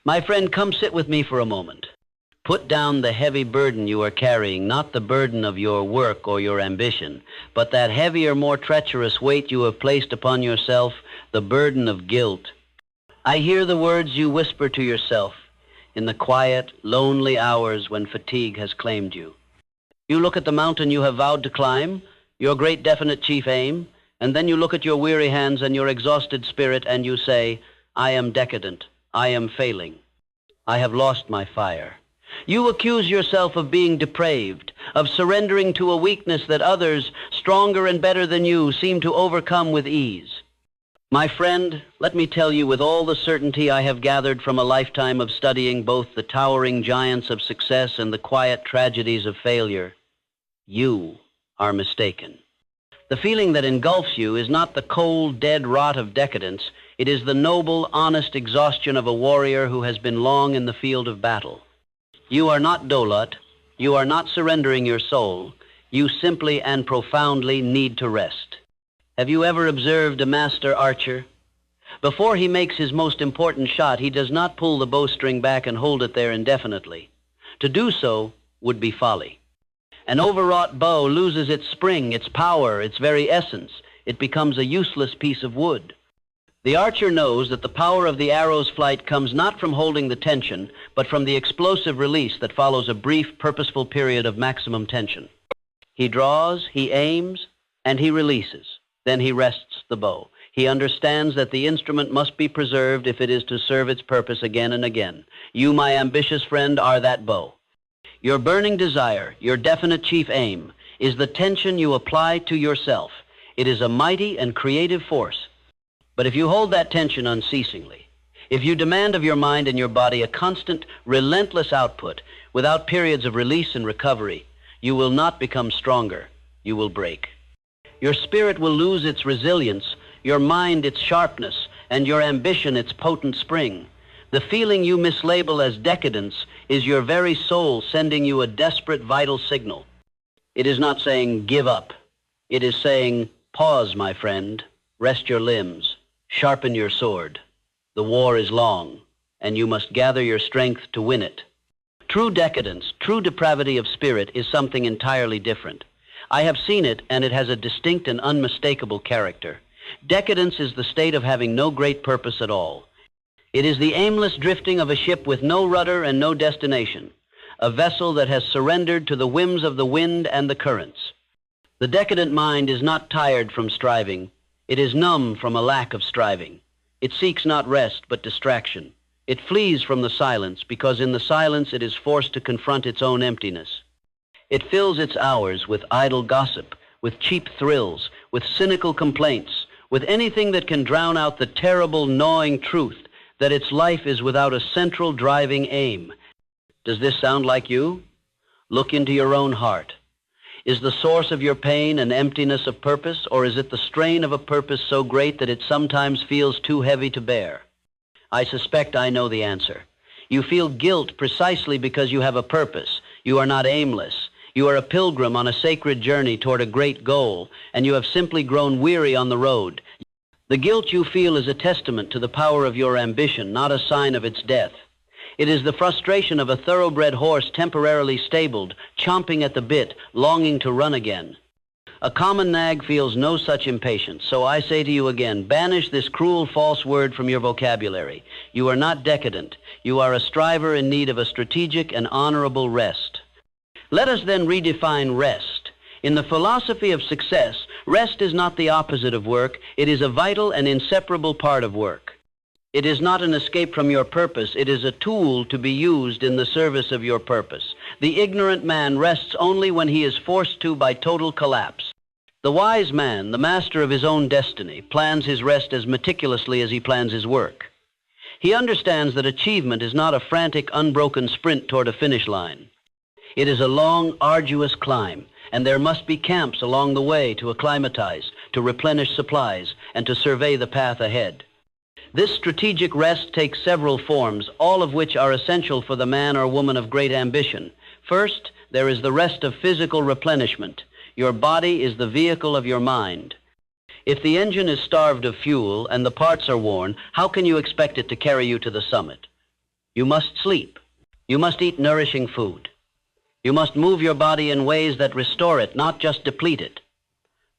My friend, come sit with me for a moment. Put down the heavy burden you are carrying, not the burden of your work or your ambition, but that heavier, more treacherous weight you have placed upon yourself, the burden of guilt. I hear the words you whisper to yourself in the quiet, lonely hours when fatigue has claimed you. You look at the mountain you have vowed to climb, your great definite chief aim, and then you look at your weary hands and your exhausted spirit and you say, I am decadent, I am failing, I have lost my fire. You accuse yourself of being depraved, of surrendering to a weakness that others, stronger and better than you, seem to overcome with ease. My friend, let me tell you with all the certainty I have gathered from a lifetime of studying both the towering giants of success and the quiet tragedies of failure, you are mistaken. The feeling that engulfs you is not the cold, dead rot of decadence. It is the noble, honest exhaustion of a warrior who has been long in the field of battle. You are not dolot. You are not surrendering your soul. You simply and profoundly need to rest. Have you ever observed a master archer? Before he makes his most important shot, he does not pull the bowstring back and hold it there indefinitely. To do so would be folly. An overwrought bow loses its spring, its power, its very essence. It becomes a useless piece of wood. The archer knows that the power of the arrow's flight comes not from holding the tension, but from the explosive release that follows a brief, purposeful period of maximum tension. He draws, he aims, and he releases. Then he rests the bow. He understands that the instrument must be preserved if it is to serve its purpose again and again. You, my ambitious friend, are that bow. Your burning desire, your definite chief aim, is the tension you apply to yourself. It is a mighty and creative force. But if you hold that tension unceasingly, if you demand of your mind and your body a constant, relentless output without periods of release and recovery, you will not become stronger. You will break. Your spirit will lose its resilience, your mind its sharpness, and your ambition its potent spring. The feeling you mislabel as decadence is your very soul sending you a desperate vital signal. It is not saying, give up. It is saying, pause, my friend, rest your limbs, sharpen your sword. The war is long, and you must gather your strength to win it. True decadence, true depravity of spirit is something entirely different. I have seen it, and it has a distinct and unmistakable character. Decadence is the state of having no great purpose at all. It is the aimless drifting of a ship with no rudder and no destination, a vessel that has surrendered to the whims of the wind and the currents. The decadent mind is not tired from striving. It is numb from a lack of striving. It seeks not rest, but distraction. It flees from the silence, because in the silence it is forced to confront its own emptiness. It fills its hours with idle gossip, with cheap thrills, with cynical complaints, with anything that can drown out the terrible, gnawing truth that its life is without a central driving aim. Does this sound like you? Look into your own heart. Is the source of your pain an emptiness of purpose, or is it the strain of a purpose so great that it sometimes feels too heavy to bear? I suspect I know the answer. You feel guilt precisely because you have a purpose. You are not aimless. You are a pilgrim on a sacred journey toward a great goal, and you have simply grown weary on the road. The guilt you feel is a testament to the power of your ambition, not a sign of its death. It is the frustration of a thoroughbred horse temporarily stabled, chomping at the bit, longing to run again. A common nag feels no such impatience, so I say to you again, banish this cruel false word from your vocabulary. You are not decadent. You are a striver in need of a strategic and honorable rest. Let us then redefine rest. In the philosophy of success, rest is not the opposite of work. It is a vital and inseparable part of work. It is not an escape from your purpose. It is a tool to be used in the service of your purpose. The ignorant man rests only when he is forced to by total collapse. The wise man, the master of his own destiny, plans his rest as meticulously as he plans his work. He understands that achievement is not a frantic, unbroken sprint toward a finish line. It is a long, arduous climb, and there must be camps along the way to acclimatize, to replenish supplies, and to survey the path ahead. This strategic rest takes several forms, all of which are essential for the man or woman of great ambition. First, there is the rest of physical replenishment. Your body is the vehicle of your mind. If the engine is starved of fuel and the parts are worn, how can you expect it to carry you to the summit? You must sleep. You must eat nourishing food. You must move your body in ways that restore it, not just deplete it.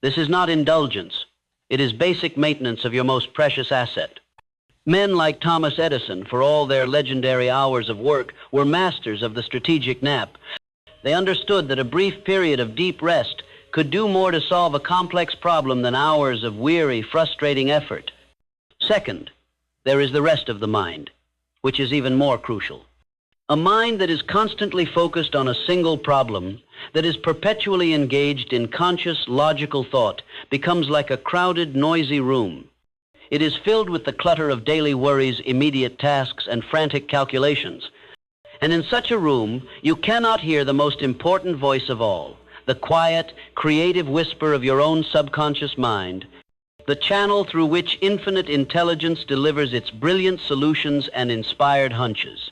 This is not indulgence. It is basic maintenance of your most precious asset. Men like Thomas Edison, for all their legendary hours of work, were masters of the strategic nap. They understood that a brief period of deep rest could do more to solve a complex problem than hours of weary, frustrating effort. Second, there is the rest of the mind, which is even more crucial. A mind that is constantly focused on a single problem, that is perpetually engaged in conscious, logical thought, becomes like a crowded, noisy room. It is filled with the clutter of daily worries, immediate tasks, and frantic calculations. And in such a room, you cannot hear the most important voice of all, the quiet, creative whisper of your own subconscious mind, the channel through which infinite intelligence delivers its brilliant solutions and inspired hunches.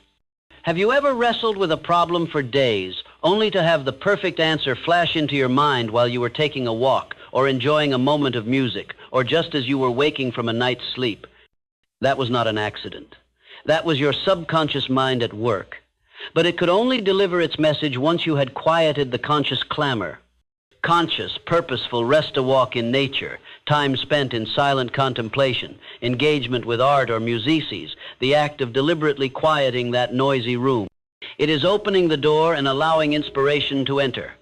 Have you ever wrestled with a problem for days, only to have the perfect answer flash into your mind while you were taking a walk, or enjoying a moment of music, or just as you were waking from a night's sleep? That was not an accident. That was your subconscious mind at work. But it could only deliver its message once you had quieted the conscious clamor. Conscious, purposeful rest-a-walk in nature, time spent in silent contemplation, engagement with art or musices, the act of deliberately quieting that noisy room. It is opening the door and allowing inspiration to enter.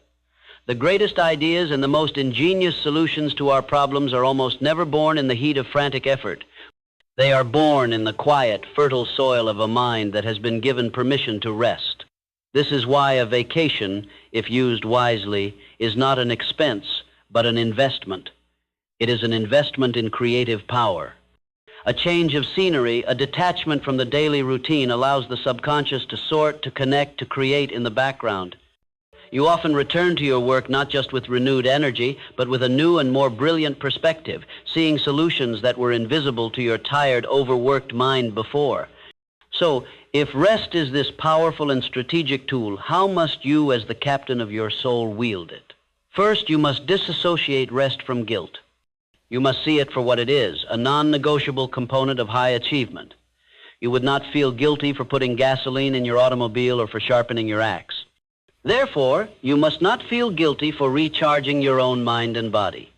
The greatest ideas and the most ingenious solutions to our problems are almost never born in the heat of frantic effort. They are born in the quiet, fertile soil of a mind that has been given permission to rest. This is why a vacation, if used wisely, is not an expense, but an investment. It is an investment in creative power. A change of scenery, a detachment from the daily routine allows the subconscious to sort, to connect, to create in the background. You often return to your work not just with renewed energy, but with a new and more brilliant perspective, seeing solutions that were invisible to your tired, overworked mind before. So, if rest is this powerful and strategic tool, how must you, as the captain of your soul, wield it? First, you must disassociate rest from guilt. You must see it for what it is, a non-negotiable component of high achievement. You would not feel guilty for putting gasoline in your automobile or for sharpening your axe. Therefore, you must not feel guilty for recharging your own mind and body.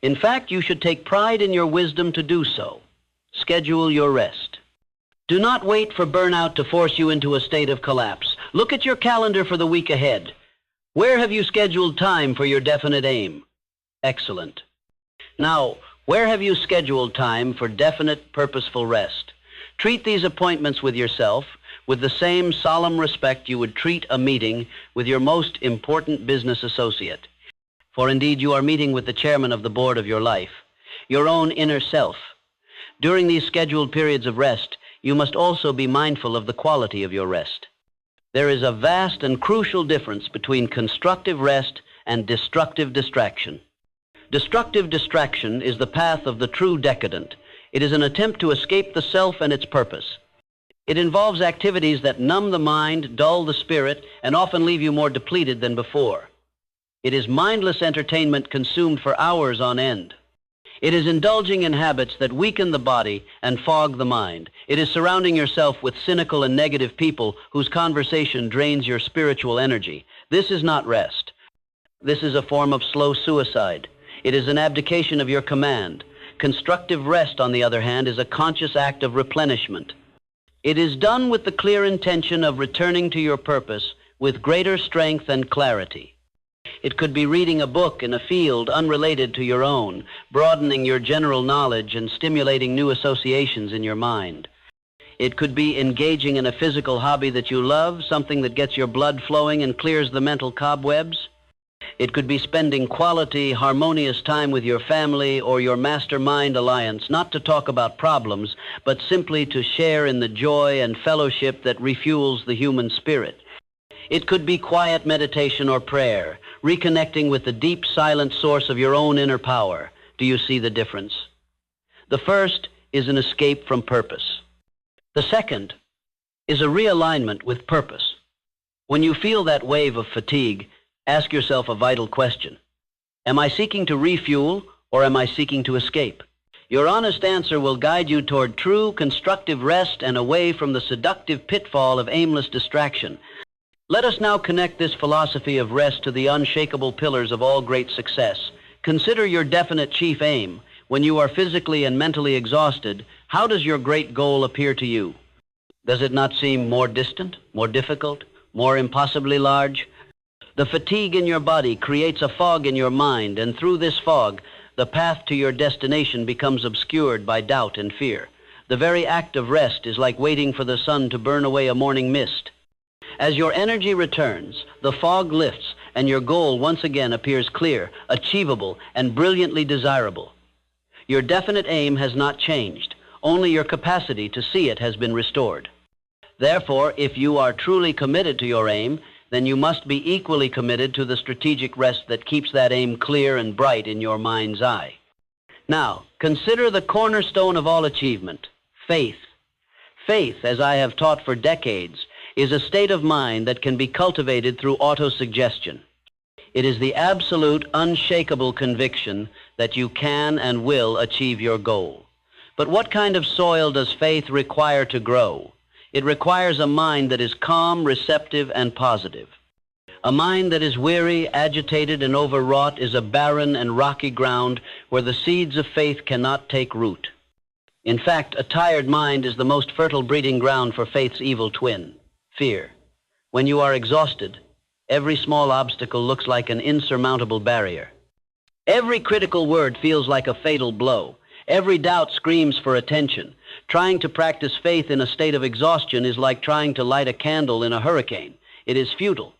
In fact, you should take pride in your wisdom to do so. Schedule your rest. Do not wait for burnout to force you into a state of collapse. Look at your calendar for the week ahead. Where have you scheduled time for your definite aim? Excellent. Now, where have you scheduled time for definite, purposeful rest? Treat these appointments with yourself with the same solemn respect you would treat a meeting with your most important business associate. For indeed, you are meeting with the chairman of the board of your life, your own inner self. During these scheduled periods of rest, you must also be mindful of the quality of your rest. There is a vast and crucial difference between constructive rest and destructive distraction. Destructive distraction is the path of the true decadent. It is an attempt to escape the self and its purpose. It involves activities that numb the mind, dull the spirit, and often leave you more depleted than before. It is mindless entertainment consumed for hours on end. It is indulging in habits that weaken the body and fog the mind. It is surrounding yourself with cynical and negative people whose conversation drains your spiritual energy. This is not rest. This is a form of slow suicide. It is an abdication of your command. Constructive rest, on the other hand, is a conscious act of replenishment. It is done with the clear intention of returning to your purpose with greater strength and clarity. It could be reading a book in a field unrelated to your own, broadening your general knowledge and stimulating new associations in your mind. It could be engaging in a physical hobby that you love, something that gets your blood flowing and clears the mental cobwebs. It could be spending quality, harmonious time with your family or your mastermind alliance, not to talk about problems, but simply to share in the joy and fellowship that refuels the human spirit. It could be quiet meditation or prayer, reconnecting with the deep, silent source of your own inner power. Do you see the difference? The first is an escape from purpose. The second is a realignment with purpose. When you feel that wave of fatigue, ask yourself a vital question. Am I seeking to refuel or am I seeking to escape? Your honest answer will guide you toward true, constructive rest and away from the seductive pitfall of aimless distraction. Let us now connect this philosophy of rest to the unshakable pillars of all great success. Consider your definite chief aim. When you are physically and mentally exhausted, how does your great goal appear to you? Does it not seem more distant, more difficult, more impossibly large? The fatigue in your body creates a fog in your mind, and through this fog, the path to your destination becomes obscured by doubt and fear. The very act of rest is like waiting for the sun to burn away a morning mist. As your energy returns, the fog lifts, and your goal once again appears clear, achievable, and brilliantly desirable. Your definite aim has not changed. Only your capacity to see it has been restored. Therefore, if you are truly committed to your aim, then you must be equally committed to the strategic rest that keeps that aim clear and bright in your mind's eye. Now, consider the cornerstone of all achievement, faith. Faith, as I have taught for decades, is a state of mind that can be cultivated through autosuggestion. It is the absolute, unshakable conviction that you can and will achieve your goal. But what kind of soil does faith require to grow? It requires a mind that is calm, receptive, and positive. A mind that is weary, agitated, and overwrought is a barren and rocky ground where the seeds of faith cannot take root. In fact, a tired mind is the most fertile breeding ground for faith's evil twin, fear. When you are exhausted, every small obstacle looks like an insurmountable barrier. Every critical word feels like a fatal blow. Every doubt screams for attention. Trying to practice faith in a state of exhaustion is like trying to light a candle in a hurricane. It is futile.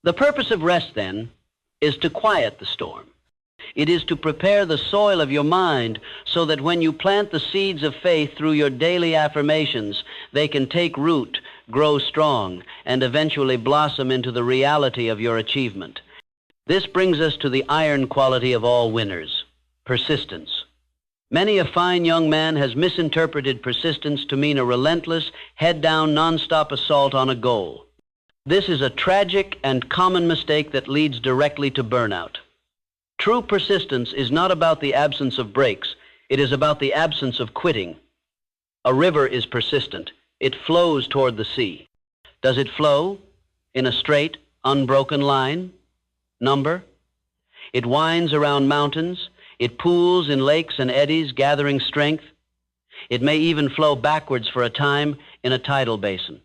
The purpose of rest, then, is to quiet the storm. It is to prepare the soil of your mind so that when you plant the seeds of faith through your daily affirmations, they can take root, grow strong, and eventually blossom into the reality of your achievement. This brings us to the iron quality of all winners, persistence. Many a fine young man has misinterpreted persistence to mean a relentless, head-down, non-stop assault on a goal. This is a tragic and common mistake that leads directly to burnout. True persistence is not about the absence of breaks. It is about the absence of quitting. A river is persistent. It flows toward the sea. Does it flow in a straight, unbroken line? Number? It winds around mountains. It pools in lakes and eddies, gathering strength. It may even flow backwards for a time in a tidal basin.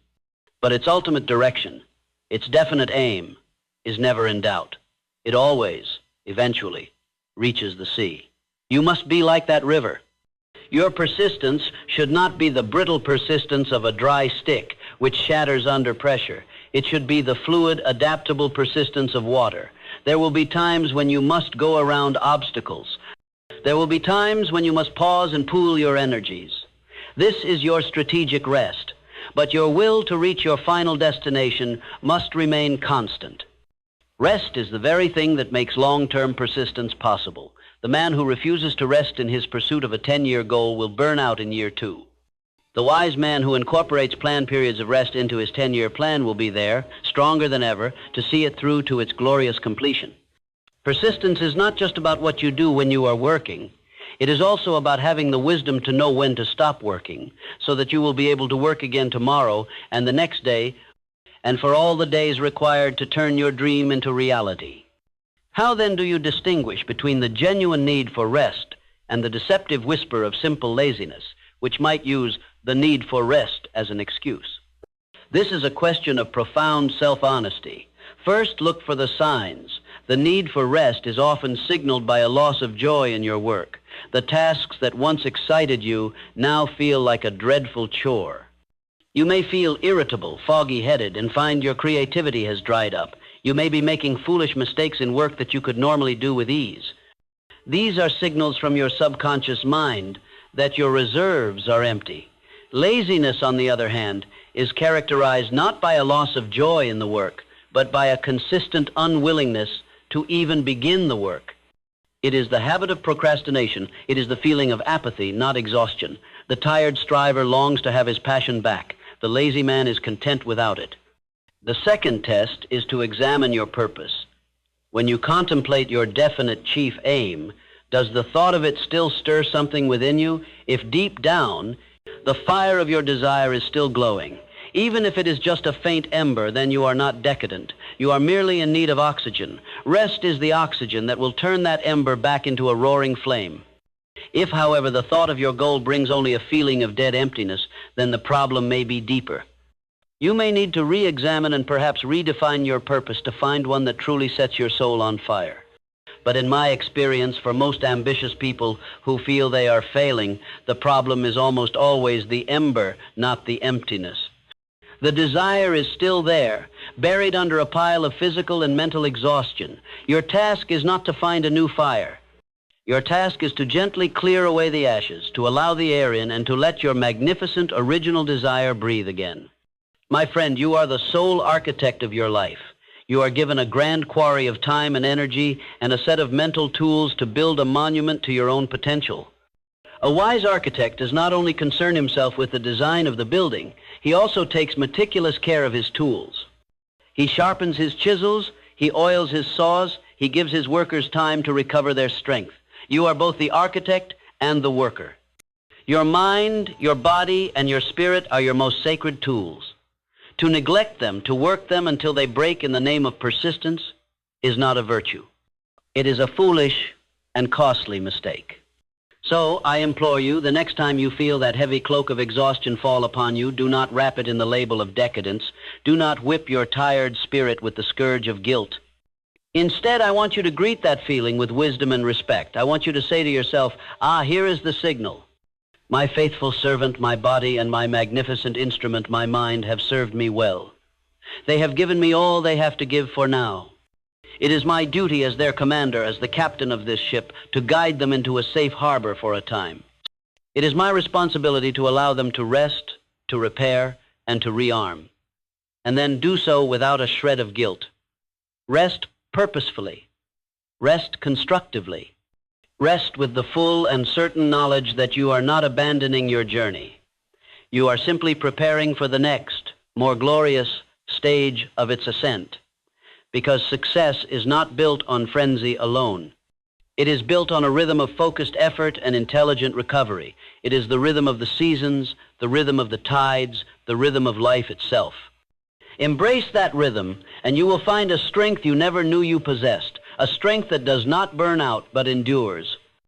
But its ultimate direction, its definite aim, is never in doubt. It always, eventually, reaches the sea. You must be like that river. Your persistence should not be the brittle persistence of a dry stick, which shatters under pressure. It should be the fluid, adaptable persistence of water. There will be times when you must go around obstacles. There will be times when you must pause and pool your energies. This is your strategic rest, but your will to reach your final destination must remain constant. Rest is the very thing that makes long-term persistence possible. The man who refuses to rest in his pursuit of a 10-year goal will burn out in year 2. The wise man who incorporates planned periods of rest into his 10-year plan will be there, stronger than ever, to see it through to its glorious completion. Persistence is not just about what you do when you are working. It is also about having the wisdom to know when to stop working, so that you will be able to work again tomorrow and the next day, and for all the days required to turn your dream into reality. How then do you distinguish between the genuine need for rest and the deceptive whisper of simple laziness, which might use the need for rest as an excuse? This is a question of profound self-honesty. First, look for the signs. The need for rest is often signaled by a loss of joy in your work. The tasks that once excited you now feel like a dreadful chore. You may feel irritable, foggy-headed, and find your creativity has dried up. You may be making foolish mistakes in work that you could normally do with ease. These are signals from your subconscious mind that your reserves are empty. Laziness, on the other hand, is characterized not by a loss of joy in the work, but by a consistent unwillingness to even begin the work. It is the habit of procrastination. It is the feeling of apathy, not exhaustion. The tired striver longs to have his passion back. The lazy man is content without it. The second test is to examine your purpose. When you contemplate your definite chief aim, Does the thought of it still stir something within you? If deep down, the fire of your desire is still glowing, even if it is just a faint ember, then you are not decadent. You are merely in need of oxygen. Rest is the oxygen that will turn that ember back into a roaring flame. If, however, the thought of your goal brings only a feeling of dead emptiness, then the problem may be deeper. You may need to re-examine and perhaps redefine your purpose to find one that truly sets your soul on fire. But in my experience, for most ambitious people who feel they are failing, the problem is almost always the ember, not the emptiness. The desire is still there, buried under a pile of physical and mental exhaustion. Your task is not to find a new fire. Your task is to gently clear away the ashes, to allow the air in, and to let your magnificent original desire breathe again. My friend, you are the sole architect of your life. You are given a grand quarry of time and energy and a set of mental tools to build a monument to your own potential. A wise architect does not only concern himself with the design of the building, he also takes meticulous care of his tools. He sharpens his chisels, he oils his saws, he gives his workers time to recover their strength. You are both the architect and the worker. Your mind, your body, and your spirit are your most sacred tools. To neglect them, to work them until they break in the name of persistence, is not a virtue. It is a foolish and costly mistake. So, I implore you, the next time you feel that heavy cloak of exhaustion fall upon you, do not wrap it in the label of decadence. Do not whip your tired spirit with the scourge of guilt. Instead, I want you to greet that feeling with wisdom and respect. I want you to say to yourself, here is the signal. My faithful servant, my body, and my magnificent instrument, my mind, have served me well. They have given me all they have to give for now. It is my duty as their commander, as the captain of this ship, to guide them into a safe harbor for a time. It is my responsibility to allow them to rest, to repair, and to rearm, and then do so without a shred of guilt. Rest purposefully. Rest constructively. Rest with the full and certain knowledge that you are not abandoning your journey. You are simply preparing for the next, more glorious stage of its ascent. Because success is not built on frenzy alone. It is built on a rhythm of focused effort and intelligent recovery. It is the rhythm of the seasons, the rhythm of the tides, the rhythm of life itself. Embrace that rhythm, and you will find a strength you never knew you possessed, a strength that does not burn out but endures.